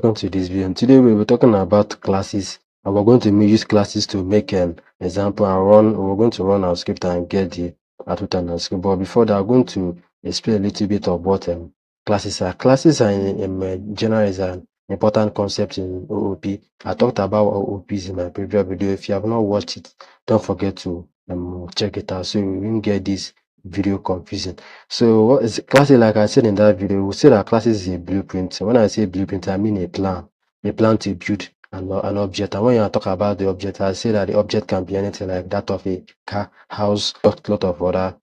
Welcome to this video. Today we'll be talking about classes, and we're going to use classes to make an example and we're going to run our script and get the output on our screen. But before that, I'm going to explain a little bit of what classes are. Classes are in general is an important concept in OOP. I talked about OOPs in my previous video. If you have not watched it, don't forget to check it out so you won't get this video confusing. So what is classes? Like I said in that video, we say that classes is a blueprint. So when I say blueprint, I mean a plan to build an object. And when you talk about the object, I say that the object can be anything like that of a car, house, lot of other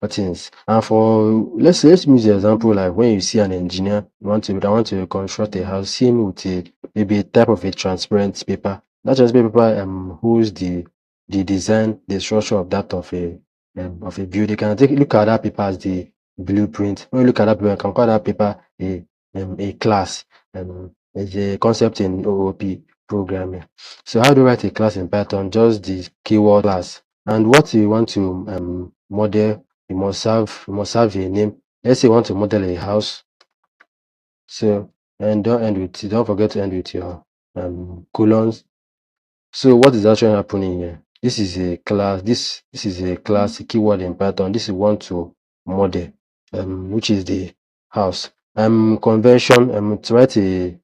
things. And for let's use the example like when you see an engineer want to construct a house, see him with maybe a type of a transparent paper. That transparent paper holds the design, the structure of that of a building. You can look at that paper as the blueprint. When you look at that paper, you can call that paper a class. It's a concept in OOP programming. So how do you write a class in Python? Just the keyword class. And what you want to model, you must have a name. Let's say you want to model a house. So and don't forget to end with your colons. So what is actually happening here? This is a class. This is a class keyword in Python. This is one to model, which is the house. Convention to write a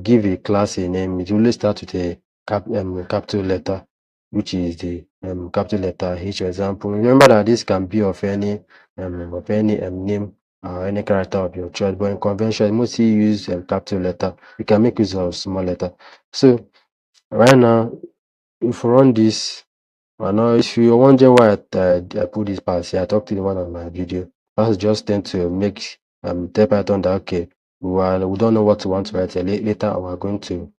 give a class a name. It will start with a capital letter, which is the capital letter H. For example, remember that this can be of any name or any character of your choice. But in convention, mostly use capital letter. You can make use of small letter. So right now, if you run this, I know if you're wondering why I put this part here, I talked in one of my video. That's just tend to make tell Python that okay, we don't know what we want to write. Later we're going to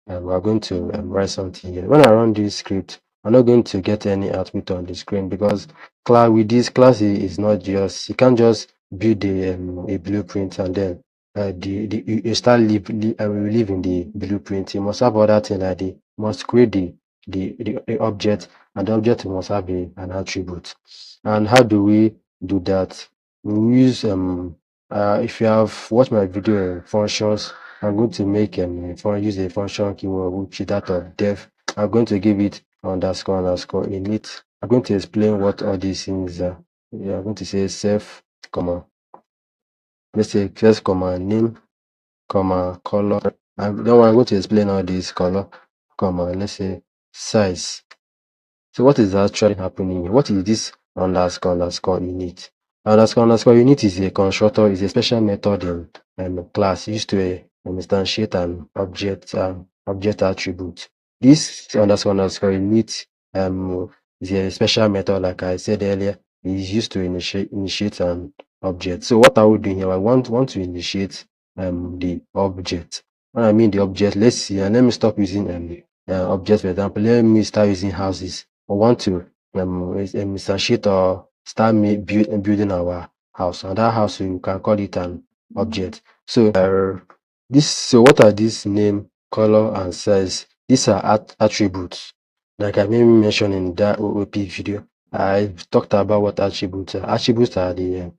write something here. When I run this script, I'm not going to get any output on the screen because with this class is not just, you can't just build a blueprint and then you start live in the blueprint. You must have other things like you must create the object, and the object must have an attribute. And how do we do that? We use if you have watched my video functions, I'm going to make use a function keyword, which is that of def. I'm going to give it underscore init. I'm going to explain what all these things are. Yeah, I'm going to say self, comma, let's say first comma name, comma color. And then I'm going to explain all these color, comma, let's say size. So what is actually happening here? What is this underscore init? Underscore init is a constructor, is a special method in class used to instantiate an object attribute. This underscore init is a special method, like I said earlier, is used to initiate an object. So what are we doing here? I want to initiate the object. When I mean the object, let's see, and let me stop using object. For example, let me start using houses. We want to instantiate or start building our house, and that house we can call it an object. So so what are these name, color, and size? These are attributes. Like I maybe mentioned in that OOP video, I talked about what attributes are. Attributes are the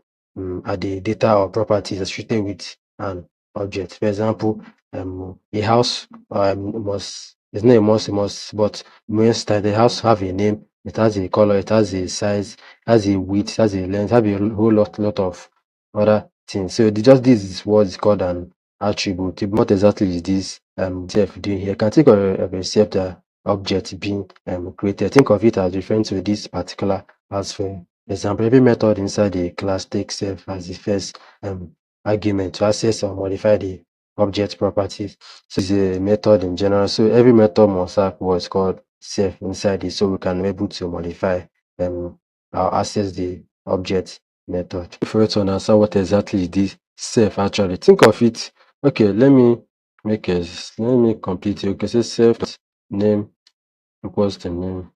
data or properties associated with an object. For example, a house must, it's not a must, but most times the house have a name, it has a color, it has a size, it has a width, it has a length, it has a whole lot of other things. So this is what is called an attribute. What exactly is this self doing here? You can think of a self object being created. Think of it as referring to this particular as for example, every method inside the class takes self as the first argument to access or modify the object properties. So it's a method in general. So every method must have what's called self inside it, so we can be able to modify or access the object method. For you to understand what exactly is this self actually, think of it. Okay, let me complete it. Okay, so self name equals to name,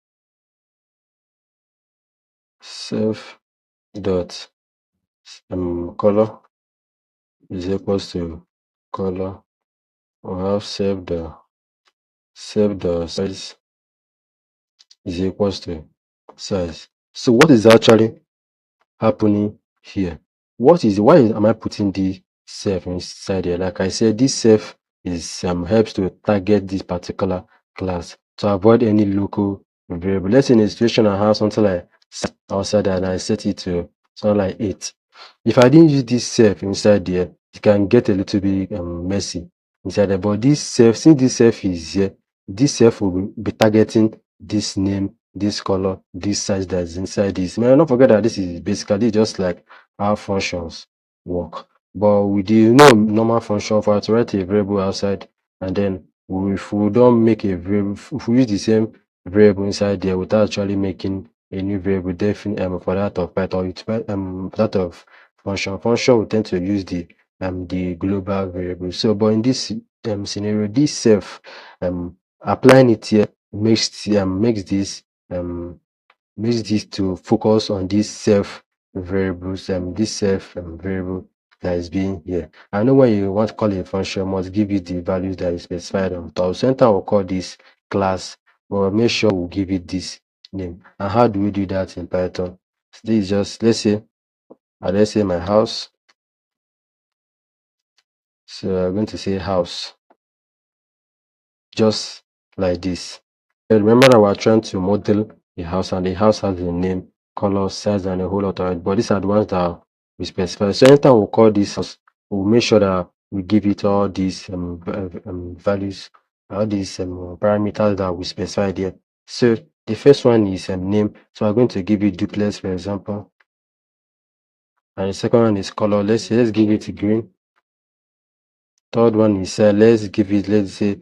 self dot color is equals to color. We have self the size is equals to size. So what is actually happening here? Why am I putting self inside here. Like I said, this self is helps to target this particular class to avoid any local variable. Let's say in a situation I have something like outside and I set it to something like 8. If I didn't use this self inside there, it can get a little bit messy inside there. But this self, since this self is here, this self will be targeting this name, this color, this size that's inside this. May I not forget that this is basically just like how functions work. But with the normal function for to write a variable outside, and then if we don't make a variable, if we use the same variable inside there without actually making a new variable, definitely for that of Python, that of function will tend to use the global variable. So, but in this scenario, this self applying it here um makes this to focus on this self variables, this self variable that is being here. I know when you want to call a function, you must give it the values that is specified on top. So anytime we'll call this class, but make sure we'll give it this name. And how do we do that in Python? So this is just, let's say my house. So I'm going to say house, just like this. And remember that we're trying to model a house, and the house has a name, color, size, and a whole lot of it. But these are the ones that we specify. So anytime we call this house, we'll make sure that we give it all these values, all these parameters that we specified here. So the first one is name. So I'm going to give it duplex, for example. And the second one is color. Let's give it green. Third one is let's say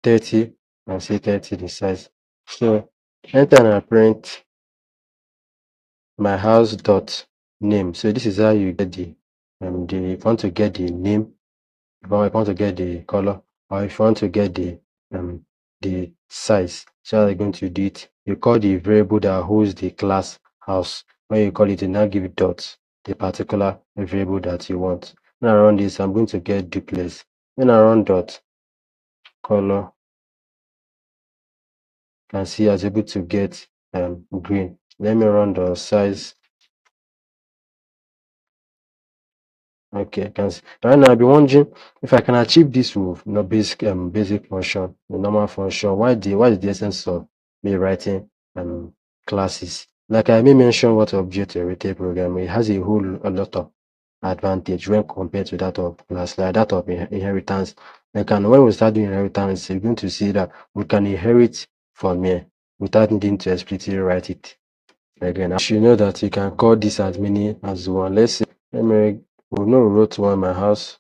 30, and say 30 the size. So anytime I print my house dot name, so this is how you get the if you want to get the name, if you want to get the color, or if you want to get the size. So how are you going to do it? You call the variable that holds the class house. When you call it, you now give it dot the particular variable that you want. When I run this, I'm going to get duplex. When I run dot color, can see I was able to get green. Let me run the size. Okay, can see. Right now I'll be wondering if I can achieve this with basic function, the normal function. What is the essence of me writing classes? Like I may mention what object-oriented programming, it has a lot of advantage when compared to that of class, like that of inheritance. Like, and when we start doing inheritance, you're going to see that we can inherit from here without needing to explicitly write it again. You should know that you can call this as many as one. Let's say, we wrote one my house.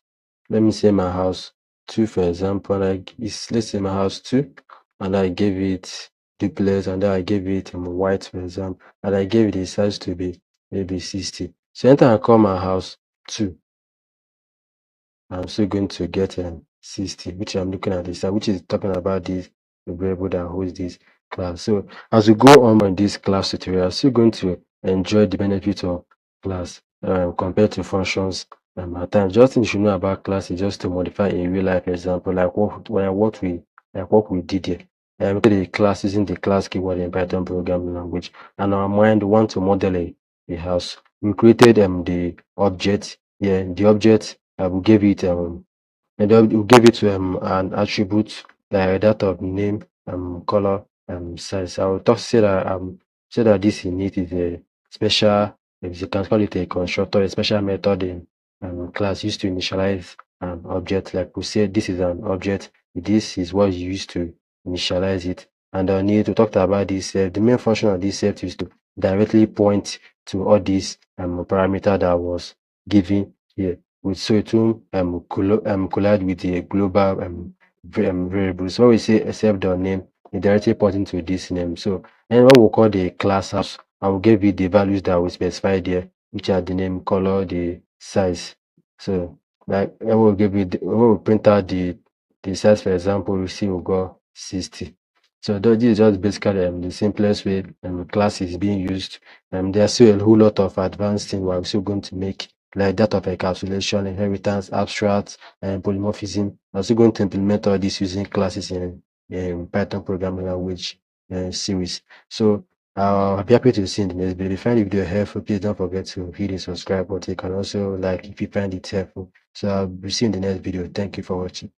Let me say my house 2, for example. Let's say my house 2, and I gave it duplex, and then I gave it white, for example, and I gave it the size to be maybe 60. So anytime I call my house 2, I'm still going to get 60, which I'm looking at this, which is talking about this variable that holds this class. So as we go on in this class tutorial, I'm still going to enjoy the benefit of class compared to functions. At times, just things you should know about class is just to modify a real life example, like what we did here. The class isn't the class keyword in Python programming language, and our mind want to model a house. We created the object. Yeah, the object we gave it and then we gave it an attribute like that of name, color, size. I will say that this init is a special, if you can call it a constructor, a special method in class used to initialize an object. Like we said, this is an object. This is what you use to initialize it. And I need to talk about this. The main function of this set is to directly point to all these parameter that was given here. So it will collide with the global variable. So when we say except the name, it directly pointing to this name. So and when we call the class house, I will give it the values that we specify there, which are the name, color, the size. So like I will give it when we print out the size, for example, we see we got 60. So this is just basically the simplest way class is being used. There's still a whole lot of advanced things we're still going to make, like that of encapsulation, inheritance, abstract, and polymorphism. I'm still going to implement all this using classes in Python programming language series. So I'll be happy to see you in the next video. If you find the video helpful, please don't forget to hit the subscribe button. You can also like if you find it helpful. So I'll be seeing you in the next video. Thank you for watching.